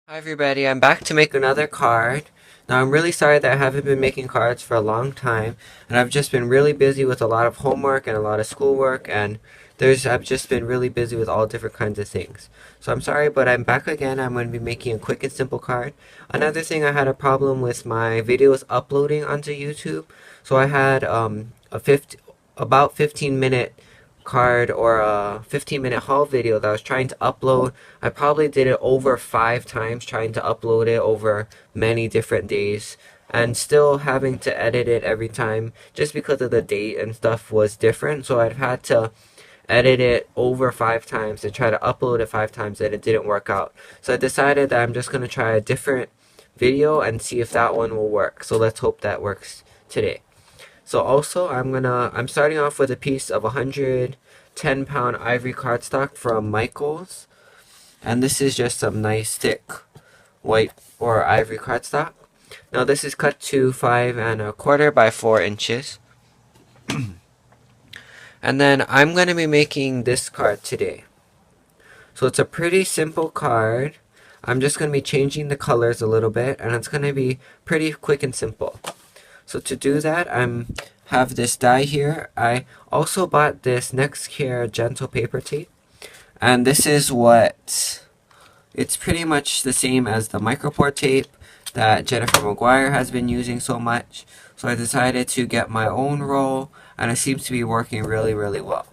Hi everybody, I'm back to make another card. Now I'm really sorry that I haven't been making cards for a long time, and I've just been really busy with a lot of homework and a lot of schoolwork, and I've just been really busy with all different kinds of things. So I'm sorry, but I'm back again. I'm going to be making a quick and simple card. Another thing, I had a problem with my videos uploading onto YouTube, so I had about 15-minute card or a 15-minute haul video that I was trying to upload. I probably did it over 5 times, trying to upload it over many different days, and still having to edit it every time just because of the date and stuff was different. So I've had to edit it over 5 times and try to upload it 5 times, and it didn't work out. So I decided that I'm just going to try a different video and see if that one will work. So let's hope that works today. So also I'm starting off with a piece of 110-pound ivory cardstock from Michaels, and this is just some nice thick white or ivory cardstock. Now this is cut to 5¼ by 4 inches. And then I'm going to be making this card today. So it's a pretty simple card. I'm just going to be changing the colors a little bit, and it's going to be pretty quick and simple. So to do that, I have this die here. I also bought this Nextcare Gentle Paper Tape, and this is it's pretty much the same as the Micropore tape that Jennifer Maguire has been using so much. So I decided to get my own roll, and it seems to be working really, really well.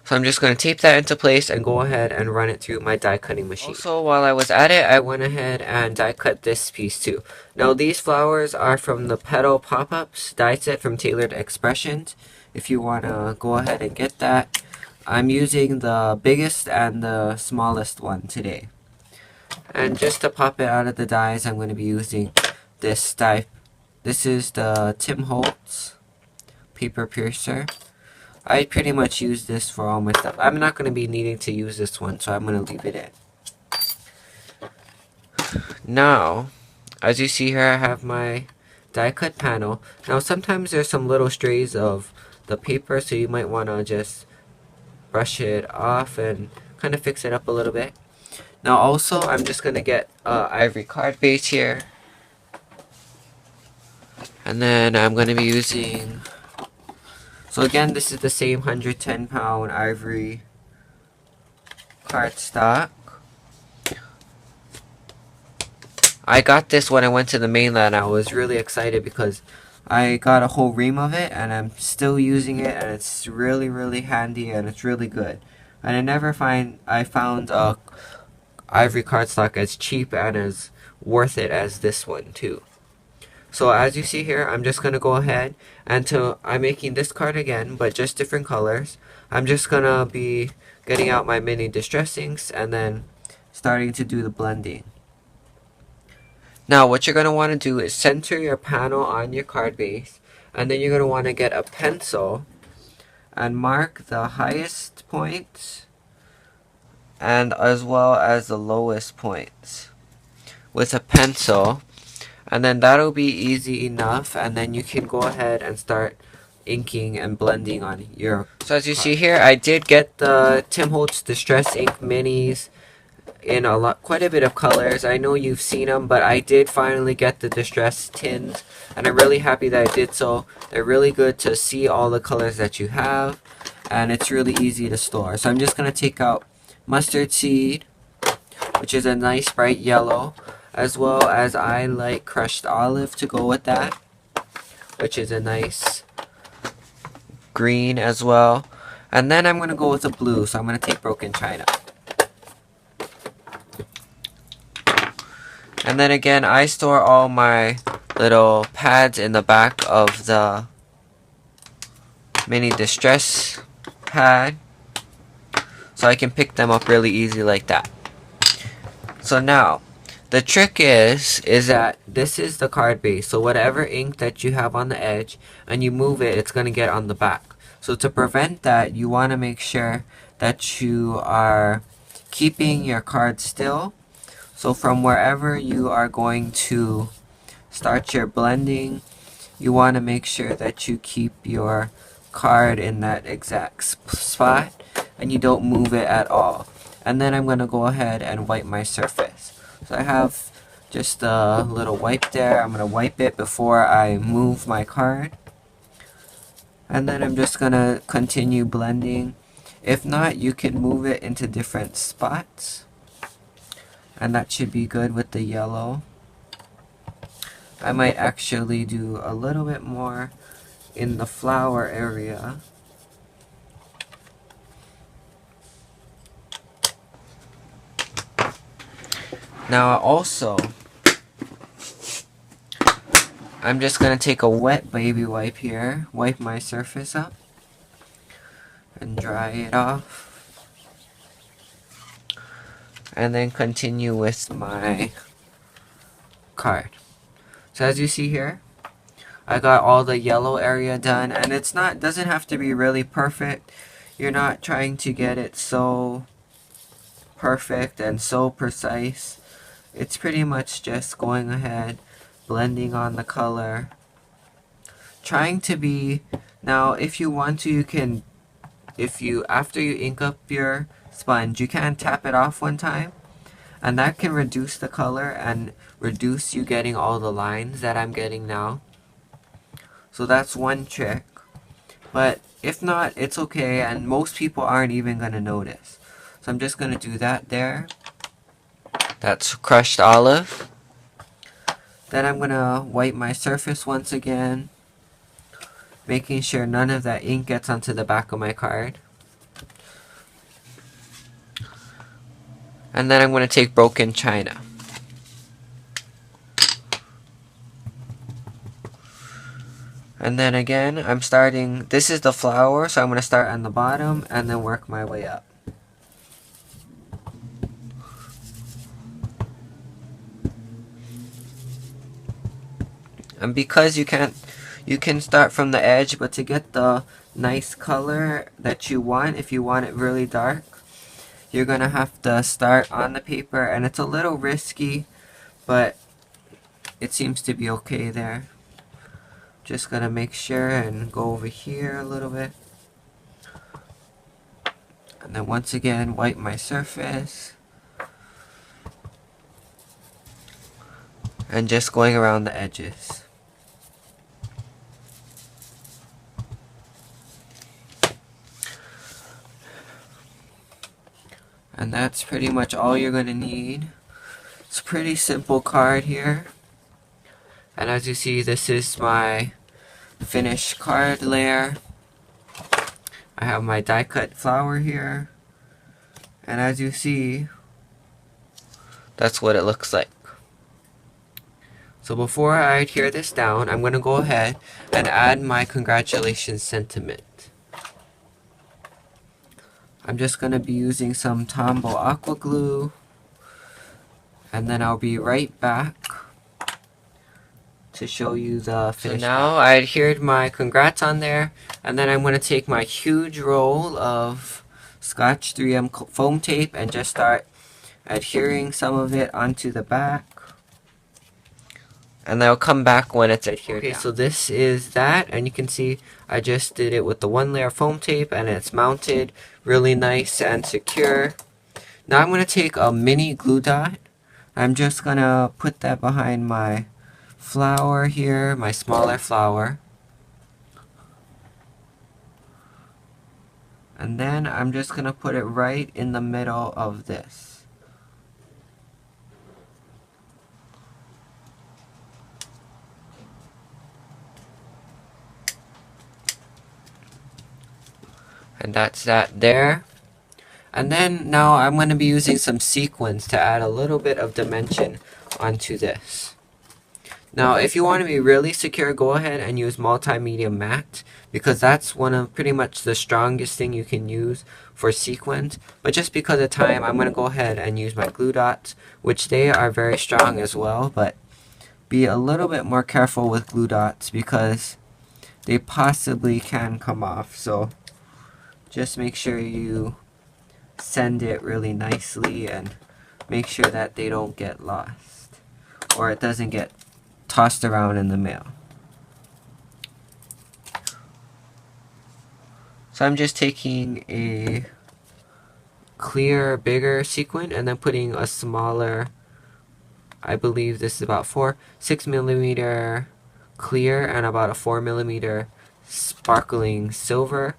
So I'm just going to tape that into place and go ahead and run it through my die cutting machine. Also, while I was at it, I went ahead and die cut this piece too. Now these flowers are from the Petal Pop-Ups die set from Tailored Expressions. If you want to go ahead and get that. I'm using the biggest and the smallest one today. And just to pop it out of the dies, I'm going to be using this die. This is the Tim Holtz Paper Piercer. I pretty much use this for all my stuff. I'm not going to be needing to use this one, so I'm going to leave it in. Now, as you see here, I have my die cut panel. Now sometimes there's some little strays of the paper, so you might want to just brush it off and kind of fix it up a little bit. Now also, I'm just going to get ivory card base here. And then I'm going to be using... So again, this is the same 110-pound ivory cardstock. I got this when I went to the mainland. I was really excited because I got a whole ream of it, and I'm still using it, and it's really, really handy, and it's really good. And I found ivory cardstock as cheap and as worth it as this one too. So as you see here, I'm just going to go ahead and I'm making this card again, but just different colors. I'm just going to be getting out my mini distress inks and then starting to do the blending. Now what you're going to want to do is center your panel on your card base, and then you're going to want to get a pencil and mark the highest points and as well as the lowest points with a pencil. And then that'll be easy enough, and then you can go ahead and start inking and blending on your... So as you see here, I did get the Tim Holtz Distress Ink Minis in quite a bit of colors. I know you've seen them, but I did finally get the Distress tins, and I'm really happy that I did so. They're really good to see all the colors that you have, and it's really easy to store. So I'm just going to take out Mustard Seed, which is a nice bright yellow, as well as I like Crushed Olive to go with that, which is a nice green as well. And then I'm going to go with a blue, so I'm going to take Broken China. And then again, I store all my little pads in the back of the mini distress pad, so I can pick them up really easy like that. So now, the trick is that this is the card base, so whatever ink that you have on the edge and you move it, it's going to get on the back. So to prevent that, you want to make sure that you are keeping your card still. So from wherever you are going to start your blending, you want to make sure that you keep your card in that exact spot and you don't move it at all. And then I'm going to go ahead and wipe my surface. So I have just a little wipe there. I'm going to wipe it before I move my card. And then I'm just going to continue blending. If not, you can move it into different spots. And that should be good with the yellow. I might actually do a little bit more in the flower area. Now also, I'm just going to take a wet baby wipe here, wipe my surface up, and dry it off. And then continue with my card. So as you see here, I got all the yellow area done, and doesn't have to be really perfect. You're not trying to get it so perfect and so precise. It's pretty much just going ahead, blending on the color, trying to be, now if you want to, you can, after you ink up your sponge, you can tap it off one time, and that can reduce the color and reduce you getting all the lines that I'm getting now. So that's one trick, but if not, it's okay, and most people aren't even going to notice. So I'm just going to do that there. That's crushed olive. Then I'm going to wipe my surface once again, making sure none of that ink gets onto the back of my card. And then I'm going to take broken china. And then again, I'm starting, this is the flower, so I'm going to start on the bottom and then work my way up. And because you can start from the edge, but to get the nice color that you want, if you want it really dark, you're going to have to start on the paper, and it's a little risky, but it seems to be okay there. Just going to make sure and go over here a little bit. And then once again, wipe my surface. And just going around the edges. And that's pretty much all you're going to need. It's a pretty simple card here. And as you see, this is my finished card layer. I have my die cut flower here. And as you see, that's what it looks like. So before I adhere this down, I'm going to go ahead and add my congratulations sentiment. I'm just going to be using some Tombow aqua glue, and then I'll be right back to show you the finish. So now I adhered my congrats on there, and then I'm going to take my huge roll of Scotch 3M foam tape and just start adhering some of it onto the back. And I'll come back when it's adhered. Okay, so this is that, and you can see I just did it with the one layer foam tape, and it's mounted really nice and secure. Now I'm going to take a mini glue dot. I'm just going to put that behind my flower here, my smaller flower. And then I'm just going to put it right in the middle of this. And that's that there. And then now I'm going to be using some sequins to add a little bit of dimension onto this. Now if you want to be really secure, go ahead and use multimedia matte, because that's one of pretty much the strongest thing you can use for sequins. But just because of time, I'm going to go ahead and use my glue dots, which they are very strong as well, but be a little bit more careful with glue dots because they possibly can come off. So just make sure you send it really nicely and make sure that they don't get lost or it doesn't get tossed around in the mail. So I'm just taking a clear, bigger sequin, and then putting a smaller, I believe this is about 6mm clear and about a 4mm sparkling silver.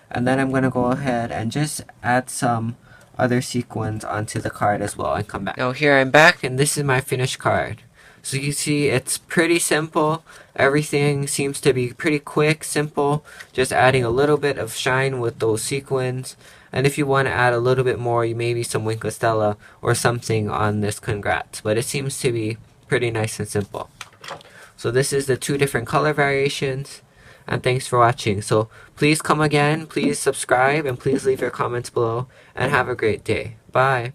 And then I'm going to go ahead and just add some other sequins onto the card as well and come back. Now here I'm back, and this is my finished card. So you see it's pretty simple. Everything seems to be pretty quick, simple, just adding a little bit of shine with those sequins. And if you want to add a little bit more, you maybe some Wink of Stella or something on this congrats. But it seems to be pretty nice and simple. So this is the 2 different color variations. And thanks for watching. So please come again, please subscribe, and please leave your comments below. And have a great day. Bye.